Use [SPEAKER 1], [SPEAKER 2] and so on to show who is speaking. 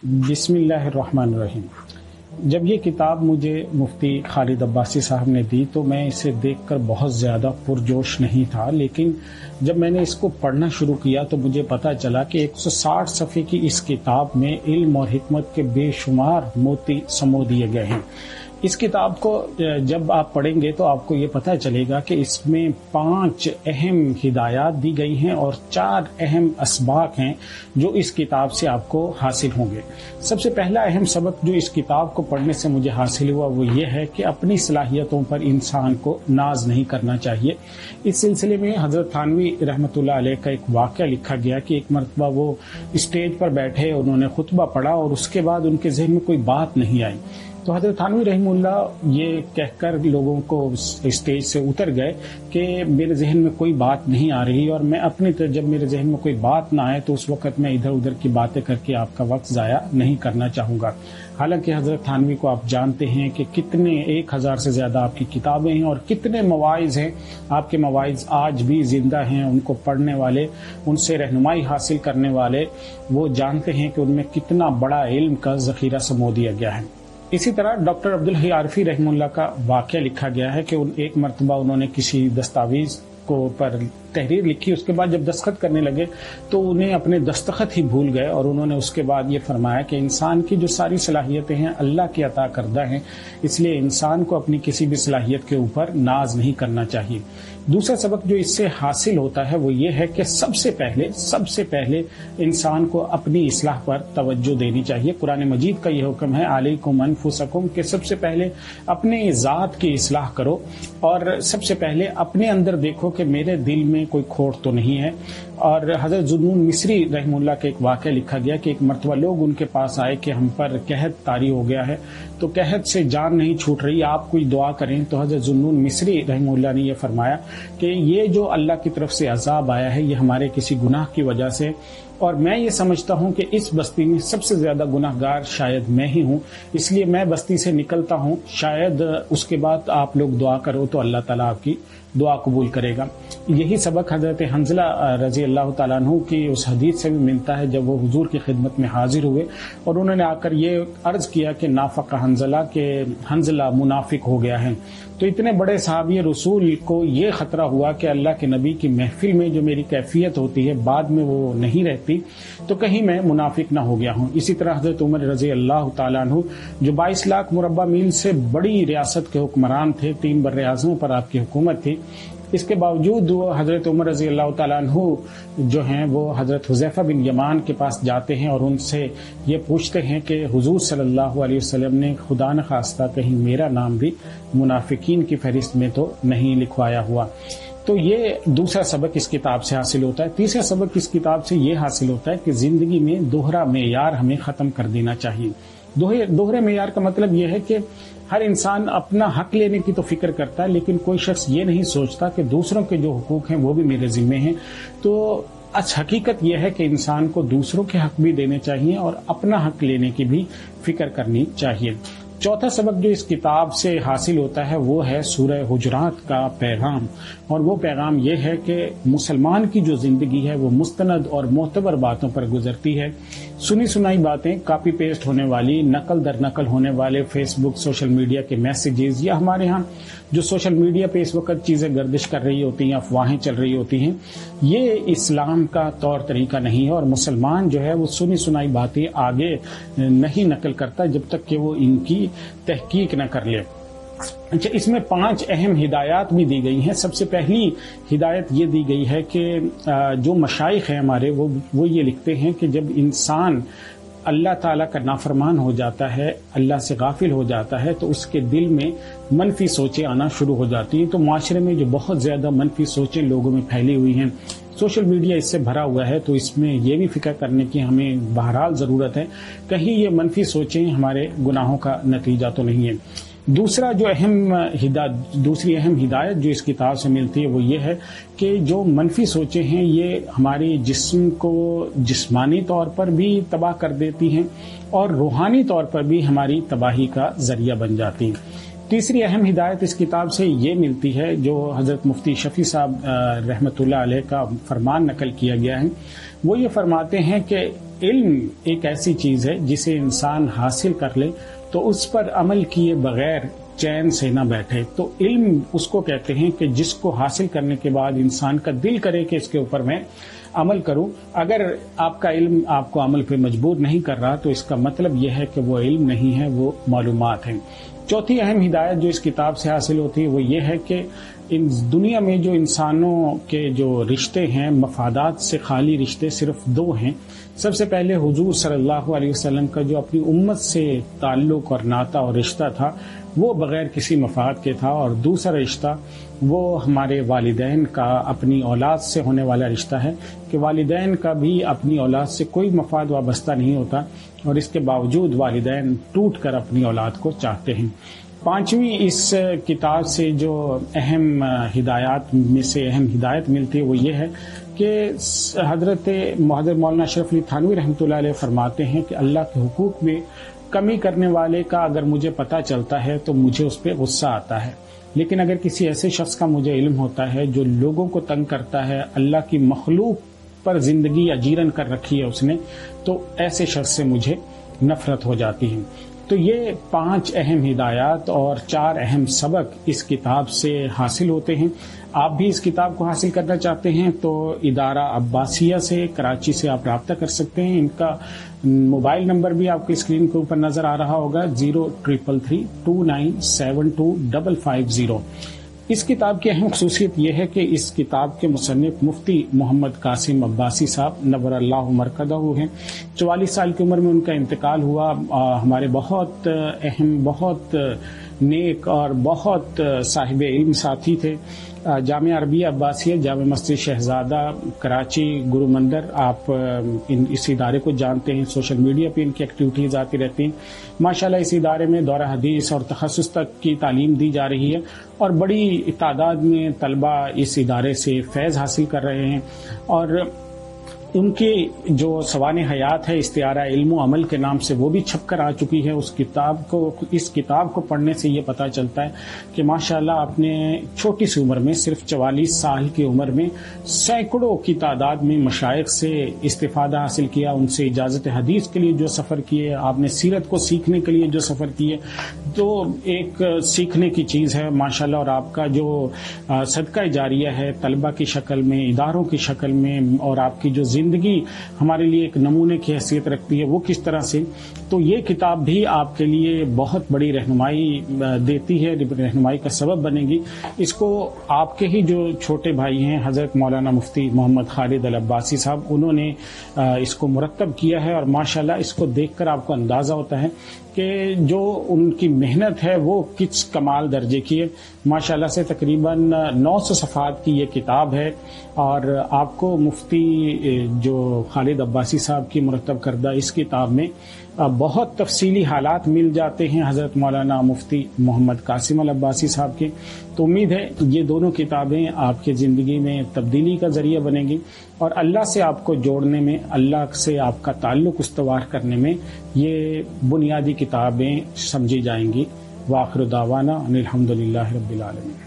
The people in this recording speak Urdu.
[SPEAKER 1] بسم اللہ الرحمن الرحیم۔ جب یہ کتاب مجھے مفتی خالد عباسی صاحب نے دی تو میں اسے دیکھ کر بہت زیادہ پرجوش نہیں تھا، لیکن جب میں نے اس کو پڑھنا شروع کیا تو مجھے پتا چلا کہ 160 صفحے کی اس کتاب میں علم اور حکمت کے بے شمار موتی سمو دیے گئے ہیں۔ اس کتاب کو جب آپ پڑھیں گے تو آپ کو یہ پتہ چلے گا کہ اس میں 5 اہم ہدایات دی گئی ہیں اور 4 اہم اسباق ہیں جو اس کتاب سے آپ کو حاصل ہوں گے۔ سب سے پہلا اہم سبق جو اس کتاب کو پڑھنے سے مجھے حاصل ہوا وہ یہ ہے کہ اپنی صلاحیتوں پر انسان کو ناز نہیں کرنا چاہیے۔ اس سلسلے میں حضرت تھانوی رحمۃ اللہ علیہ کا ایک واقعہ لکھا گیا کہ ایک مرتبہ وہ اسٹیج پر بیٹھے، انہوں نے خطبہ پڑھا اور اس کے بعد ان کے ذہن میں کوئی بات نہیں آئی، تو حضرت تھانوی رحمہ اللہ یہ کہہ کر لوگوں کو اسٹیج سے اتر گئے کہ میرے ذہن میں کوئی بات نہیں آ رہی، اور میں اپنی طرف جب میرے ذہن میں کوئی بات نہ آئے تو اس وقت میں ادھر ادھر کی باتیں کر کے آپ کا وقت ضائع نہیں کرنا چاہوں گا۔ حالانکہ حضرت تھانوی کو آپ جانتے ہیں کہ کتنے 1000 سے زیادہ آپ کی کتابیں ہیں اور کتنے مواعظ ہیں، آپ کے مواعظ آج بھی زندہ ہیں، ان کو پڑھنے والے، ان سے رہنمائی حاصل کرنے والے وہ جانتے ہیں کہ ان میں کتنا بڑا علم کا ذخیرہ سمو دیا گیا ہے۔ اسی طرح ڈاکٹر عبدالحی عارفی رحمہ اللہ کا واقعہ لکھا گیا ہے کہ ایک مرتبہ انہوں نے کسی دستاویز کو پر تحریر لکھی، اس کے بعد جب دستخط کرنے لگے تو انہیں اپنے دستخط ہی بھول گئے، اور انہوں نے اس کے بعد یہ فرمایا کہ انسان کی جو ساری صلاحیتیں ہیں اللہ کی عطا کردہ ہیں، اس لیے انسان کو اپنی کسی بھی صلاحیت کے اوپر ناز نہیں کرنا چاہیے۔ دوسرا سبق جو اس سے حاصل ہوتا ہے وہ یہ ہے کہ سب سے پہلے انسان کو اپنی اصلاح پر توجہ دینی چاہیے۔ قرآن مجید کا یہ حکم ہے علیکم انفسکم، کہ سب سے پہلے اپنے ذات کی اصلاح کرو، اور سب سے پہلے اپنے اندر دیکھو کہ میرے دل میں کوئی کھوٹ تو نہیں ہے۔ اور حضرت ذوالنون مصری رحمہ اللہ کا ایک واقعہ لکھا گیا کہ ایک مرتبہ لوگ ان کے پاس آئے کہ ہم پر قحط طاری ہو گیا ہے، تو قحط سے جان نہیں چھوٹ رہی، آپ کوئی دعا کریں۔ تو حضرت ذوالنون مصری رحمہ اللہ نے یہ فرمایا کہ یہ جو اللہ کی طرف سے عذاب آیا ہے یہ ہمارے کسی گناہ کی وجہ سے، اور میں یہ سمجھتا ہوں کہ اس بستی میں سب سے زیادہ گناہ گار شاید میں ہی ہوں، اس لیے میں بستی سے نکلتا ہوں، شاید اس کے بعد آپ لوگ دعا کرو تو اللہ تعالیٰ آپ کی دعا قبول کرے گا۔ یہی سبق حضرت حنظلہ رضی اللہ تعالیٰ عنہ کی اس حدیث سے بھی ملتا ہے جب وہ حضور کی خدمت میں حاضر ہوئے اور انہوں نے آ کر یہ عرض کیا کہ نافق حنظلہ، کہ حنظلہ منافق ہو گیا ہے۔ تو اتنے بڑے صحابی رسول کو یہ خطرہ ہوا کہ اللہ کے نبی کی محفل میں جو میری کیفیت ہوتی ہے بعد میں وہ نہیں رہتی، تو کہیں میں منافق نہ ہو گیا ہوں۔ اسی طرح حضرت عمر رضی اللہ تعالیٰ عنہ جو 22 لاکھ مربع میل سے بڑی ریاست کے حکمران تھے، 3 براعظموں پر آپ کی حکومت تھی، اس کے باوجود وہ حضرت عمر رضی اللہ تعالیٰ عنہ جو ہیں وہ حضرت حذیفہ بن یمان کے پاس جاتے ہیں اور ان سے یہ پوچھتے ہیں کہ حضور صلی اللہ علیہ وسلم نے خدا نخواستہ کہیں میرا نام بھی منافقین کی فہرست میں تو نہیں لکھوایا ہوا۔ تو یہ دوسرا سبق اس کتاب سے حاصل ہوتا ہے۔ تیسرا سبق اس کتاب سے یہ حاصل ہوتا ہے کہ زندگی میں دوہرا معیار ہمیں ختم کر دینا چاہیے۔ دوہرے معیار کا مطلب یہ ہے کہ ہر انسان اپنا حق لینے کی تو فکر کرتا ہے، لیکن کوئی شخص یہ نہیں سوچتا کہ دوسروں کے جو حقوق ہیں وہ بھی میرے ذمے ہیں۔ تو حقیقت یہ ہے کہ انسان کو دوسروں کے حق بھی دینے چاہیے اور اپنا حق لینے کی بھی فکر کرنی چاہیے۔ چوتھا سبق جو اس کتاب سے حاصل ہوتا ہے وہ ہے سورہ حجرات کا پیغام، اور وہ پیغام یہ ہے کہ مسلمان کی جو زندگی ہے وہ مستند اور معتبر باتوں پر گزرتی ہے۔ سنی سنائی باتیں، کاپی پیسٹ ہونے والی، نقل در نقل ہونے والے فیس بک، سوشل میڈیا کے میسیجز، یا ہمارے ہاں جو سوشل میڈیا پہ اس وقت چیزیں گردش کر رہی ہوتی ہیں، افواہیں چل رہی ہوتی ہیں، یہ اسلام کا طور طریقہ نہیں ہے، اور مسلمان جو ہے وہ سنی سنائی باتیں آگے نہیں نقل کرتا جب تک کہ وہ ان کی تحقیق نہ کر لے۔ اچھا، اس میں 5 اہم ہدایات بھی دی گئی ہیں۔ سب سے پہلی ہدایت یہ دی گئی ہے کہ جو مشائخ ہیں ہمارے وہ یہ لکھتے ہیں کہ جب انسان اللہ تعالیٰ کا نافرمان ہو جاتا ہے، اللہ سے غافل ہو جاتا ہے، تو اس کے دل میں منفی سوچیں آنا شروع ہو جاتی ہیں۔ تو معاشرے میں جو بہت زیادہ منفی سوچیں لوگوں میں پھیلی ہوئی ہیں، سوشل میڈیا اس سے بھرا ہوا ہے، تو اس میں یہ بھی فکر کرنے کی ہمیں بہرحال ضرورت ہے کہیں یہ منفی سوچیں ہمارے گناہوں کا نتیجہ تو نہیں ہے۔ دوسری اہم ہدایت جو اس کتاب سے ملتی ہے وہ یہ ہے کہ جو منفی سوچیں ہیں یہ ہماری جسم کو جسمانی طور پر بھی تباہ کر دیتی ہیں اور روحانی طور پر بھی ہماری تباہی کا ذریعہ بن جاتی ہیں۔ تیسری اہم ہدایت اس کتاب سے یہ ملتی ہے جو حضرت مفتی شفیع صاحب رحمۃ اللہ علیہ کا فرمان نقل کیا گیا ہے. وہ یہ فرماتے ہیں کہ علم ایک ایسی چیز ہے جسے انسان حاصل کر لے تو اس پر عمل کیے بغیر چین سے نہ بیٹھے. تو علم اس کو کہتے ہیں کہ جس کو حاصل کرنے کے بعد انسان کا دل کرے کہ اس کے اوپر میں عمل کروں. اگر آپ کا علم آپ کو عمل پہ مجبور نہیں کر رہا تو اس کا مطلب یہ ہے کہ وہ علم نہیں ہے، وہ معلومات ہیں. چوتھی اہم ہدایت جو اس کتاب سے حاصل ہوتی ہے وہ یہ ہے کہ ان دنیا میں جو انسانوں کے جو رشتے ہیں مفادات سے خالی رشتے صرف دو ہیں. سب سے پہلے حضور صلی اللہ علیہ وسلم کا جو اپنی امت سے تعلق اور ناطہ اور رشتہ تھا وہ بغیر کسی مفاد کے تھا، اور دوسرا رشتہ وہ ہمارے والدین کا اپنی اولاد سے ہونے والا رشتہ ہے کہ والدین کا بھی اپنی اولاد سے کوئی مفاد وابستہ نہیں ہوتا، اور اس کے باوجود والدین ٹوٹ کر اپنی اولاد کو چاہتے ہیں. پانچویں اس کتاب سے جو اہم ہدایات میں سے اہم ہدایت ملتی ہے وہ یہ ہے کہ حضرت مولانا اشرف علی تھانوی رحمۃ اللہ علیہ فرماتے ہیں کہ اللہ کے حقوق میں کمی کرنے والے کا اگر مجھے پتہ چلتا ہے تو مجھے اس پہ غصہ آتا ہے، لیکن اگر کسی ایسے شخص کا مجھے علم ہوتا ہے جو لوگوں کو تنگ کرتا ہے، اللہ کی مخلوق پر زندگی اجیرن کر رکھی ہے اس نے، تو ایسے شخص سے مجھے نفرت ہو جاتی ہے. تو یہ 5 اہم ہدایات اور 4 اہم سبق اس کتاب سے حاصل ہوتے ہیں. آپ بھی اس کتاب کو حاصل کرنا چاہتے ہیں تو ادارہ عباسیہ سے کراچی سے آپ رابطہ کر سکتے ہیں. ان کا موبائل نمبر بھی آپ کی اسکرین کے اوپر نظر آ رہا ہوگا 0333297250. اس کتاب کی اہم خصوصیت یہ ہے کہ اس کتاب کے مصنف مفتی محمد قاسم عباسی صاحب نور اللہ مرکزہ ہیں. 44 سال کی عمر میں ان کا انتقال ہوا. ہمارے بہت اہم، بہت نیک اور بہت صاحب علم ساتھی تھے. جامعہ عربیہ عباسیہ، جامع مسجد شہزادہ کراچی، گرو مندر، آپ اس ادارے کو جانتے ہیں. سوشل میڈیا پہ ان کی ایکٹیویٹیز آتی رہتی ہیں. ماشاءاللہ اس ادارے میں دورہ حدیث اور تخصص تک کی تعلیم دی جا رہی ہے، اور بڑی تعداد میں طلبہ اس ادارے سے فیض حاصل کر رہے ہیں. اور ان کی جو سوانح حیات ہے استعارہ علم و عمل کے نام سے وہ بھی چھپ کر آ چکی ہے. اس کتاب کو پڑھنے سے یہ پتہ چلتا ہے کہ ماشاءاللہ آپ نے چھوٹی سی عمر میں، صرف 44 سال کی عمر میں، سینکڑوں کی تعداد میں مشائخ سے استفادہ حاصل کیا، ان سے اجازت حدیث کے لیے جو سفر کیے، آپ نے سیرت کو سیکھنے کے لیے جو سفر کیے، تو ایک سیکھنے کی چیز ہے ماشاءاللہ. اور آپ کا جو صدقہ جاریہ ہے طلبہ کی شکل میں، اداروں کی شکل میں، اور آپ کی جو زندگی ہمارے لیے ایک نمونے کی حیثیت رکھتی ہے وہ کس طرح سے، تو یہ کتاب بھی آپ کے لیے بہت بڑی رہنمائی دیتی ہے، رہنمائی کا سبب بنے گی. اس کو آپ کے ہی جو چھوٹے بھائی ہیں حضرت مولانا مفتی محمد خالد العباسی صاحب، انہوں نے اس کو مرتب کیا ہے، اور ماشاءاللہ اس کو دیکھ کر آپ کو اندازہ ہوتا ہے کہ جو ان کی محنت ہے وہ کس کمال درجے کی ہے. ماشاءاللہ سے تقریباً 900 صفحات کی یہ کتاب ہے، اور آپ کو مفتی جو خالد عباسی صاحب کی مرتب کردہ اس کتاب میں بہت تفصیلی حالات مل جاتے ہیں حضرت مولانا مفتی محمد قاسم العباسی صاحب کے. تو امید ہے یہ دونوں کتابیں آپ کی زندگی میں تبدیلی کا ذریعہ بنیں گی، اور اللہ سے آپ کو جوڑنے میں، اللہ سے آپ کا تعلق استوار کرنے میں یہ بنیادی کتابیں سمجھی جائیں گی. وآخر دعوانا ان الحمد للہ رب العالمین.